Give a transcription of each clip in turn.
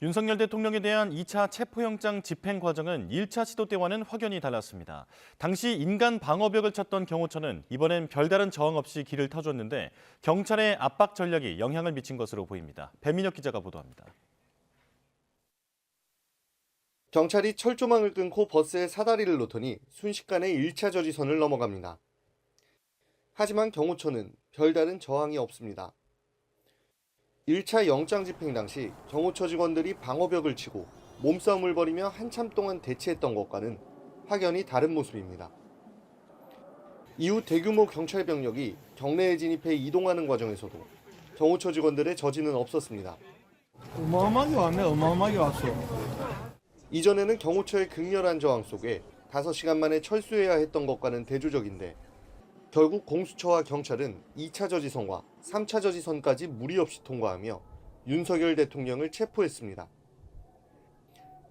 윤석열 대통령에 대한 2차 체포영장 집행 과정은 1차 시도 때와는 확연히 달랐습니다. 당시 인간 방어벽을 쳤던 경호처는 이번엔 별다른 저항 없이 길을 터줬는데 경찰의 압박 전략이 영향을 미친 것으로 보입니다. 배민혁 기자가 보도합니다. 경찰이 철조망을 끊고 버스의 사다리를 놓더니 순식간에 1차 저지선을 넘어갑니다. 하지만 경호처는 별다른 저항이 없습니다. 1차 영장 집행 당시 경호처 직원들이 방어벽을 치고 몸싸움을 벌이며 한참 동안 대치했던 것과는 확연히 다른 모습입니다. 이후 대규모 경찰 병력이 경내에 진입해 이동하는 과정에서도 경호처 직원들의 저지는 없었습니다. 어마어마하게 왔네. 어마어마하게 왔어. 이전에는 경호처의 극렬한 저항 속에 5시간 만에 철수해야 했던 것과는 대조적인데 결국 공수처와 경찰은 2차 저지선과 3차 저지선까지 무리 없이 통과하며 윤석열 대통령을 체포했습니다.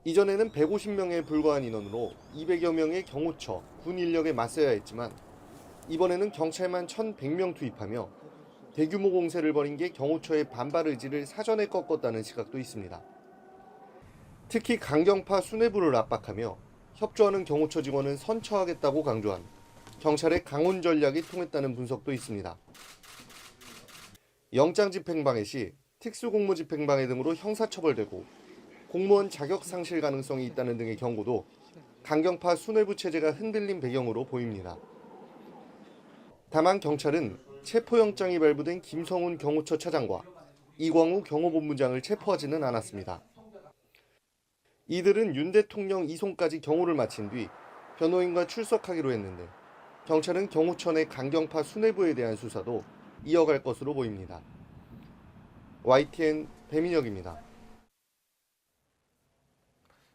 이전에는 150명에 불과한 인원으로 200여 명의 경호처, 군 인력에 맞서야 했지만 이번에는 경찰만 1,100명 투입하며 대규모 공세를 벌인 게 경호처의 반발 의지를 사전에 꺾었다는 시각도 있습니다. 특히 강경파 수뇌부를 압박하며 협조하는 경호처 직원은 선처하겠다고 강조한 경찰의 강온 전략이 통했다는 분석도 있습니다. 영장 집행 방해 시 특수공무 집행 방해 등으로 형사처벌되고 공무원 자격 상실 가능성이 있다는 등의 경고도 강경파 수뇌부 체제가 흔들린 배경으로 보입니다. 다만 경찰은 체포영장이 발부된 김성훈 경호처 차장과 이광우 경호본부장을 체포하지는 않았습니다. 이들은 윤 대통령 이송까지 경호를 마친 뒤 변호인과 출석하기로 했는데 경찰은 경호처 내 강경파 수뇌부에 대한 수사도 이어갈 것으로 보입니다. YTN 배민혁입니다.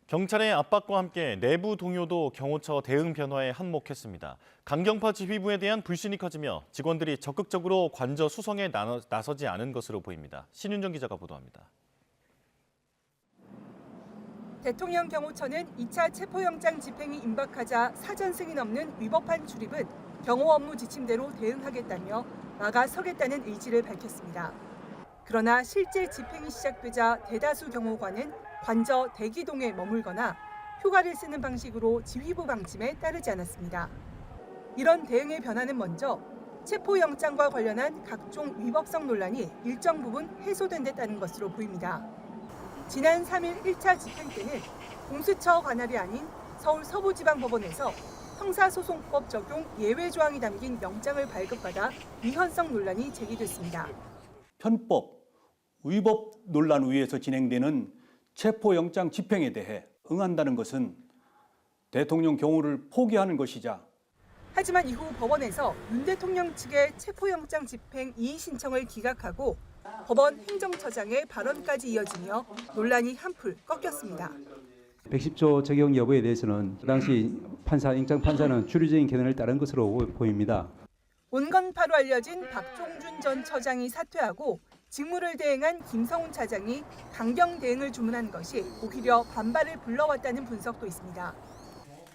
경찰의 압박과 함께 내부 동요도 경호처 대응 변화에 한몫했습니다. 강경파 지휘부에 대한 불신이 커지며 직원들이 적극적으로 관저 수성에 나서지 않은 것으로 보입니다. 신윤정 기자가 보도합니다. 대통령 경호처는 2차 체포영장 집행이 임박하자 사전 승인 없는 위법한 출입은 경호 업무 지침대로 대응하겠다며 막아서겠다는 의지를 밝혔습니다. 그러나 실제 집행이 시작되자 대다수 경호관은 관저 대기동에 머물거나 휴가를 쓰는 방식으로 지휘부 방침에 따르지 않았습니다. 이런 대응의 변화는 먼저 체포영장과 관련한 각종 위법성 논란이 일정 부분 해소된 데 따른 것으로 보입니다. 지난 3일 1차 집행 때는 공수처 관할이 아닌 서울 서부지방법원에서 형사소송법 적용 예외 조항이 담긴 영장을 발급받아 위헌성 논란이 제기됐습니다. 편법, 위법 논란 위에서 진행되는 체포영장 집행에 대해 응한다는 것은 대통령 경호를 포기하는 것이자 하지만 이후 법원에서 윤 대통령 측의 체포영장 집행 이의 신청을 기각하고 법원 행정처장의 발언까지 이어지며 논란이 한풀 꺾였습니다. 110조 적용 여부에 대해서는 당시 영장 판사는 주류적인 견해를 따른 것으로 보입니다. 온건파로 알려진 박종준 전 처장이 사퇴하고 직무를 대행한 김성훈 차장이 강경 대응을 주문한 것이 오히려 반발을 불러왔다는 분석도 있습니다.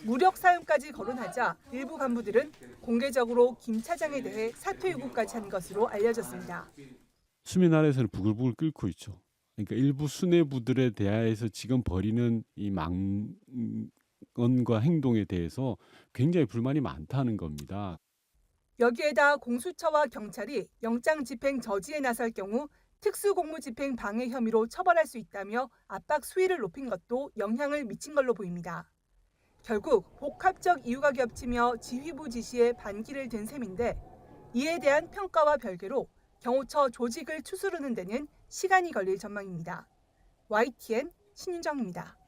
무력 사용까지 거론하자 일부 간부들은 공개적으로 김 차장에 대해 사퇴 요구까지 한 것으로 알려졌습니다. 수면 아래에서는 부글부글 끓고 있죠. 그러니까 일부 수뇌부들에 대해서 지금 벌이는 이 망언과 행동에 대해서 굉장히 불만이 많다는 겁니다. 여기에다 공수처와 경찰이 영장 집행 저지에 나설 경우 특수공무집행 방해 혐의로 처벌할 수 있다며 압박 수위를 높인 것도 영향을 미친 걸로 보입니다. 결국 복합적 이유가 겹치며 지휘부 지시에 반기를 든 셈인데 이에 대한 평가와 별개로 경호처 조직을 추스르는 데는 시간이 걸릴 전망입니다. YTN 신윤정입니다.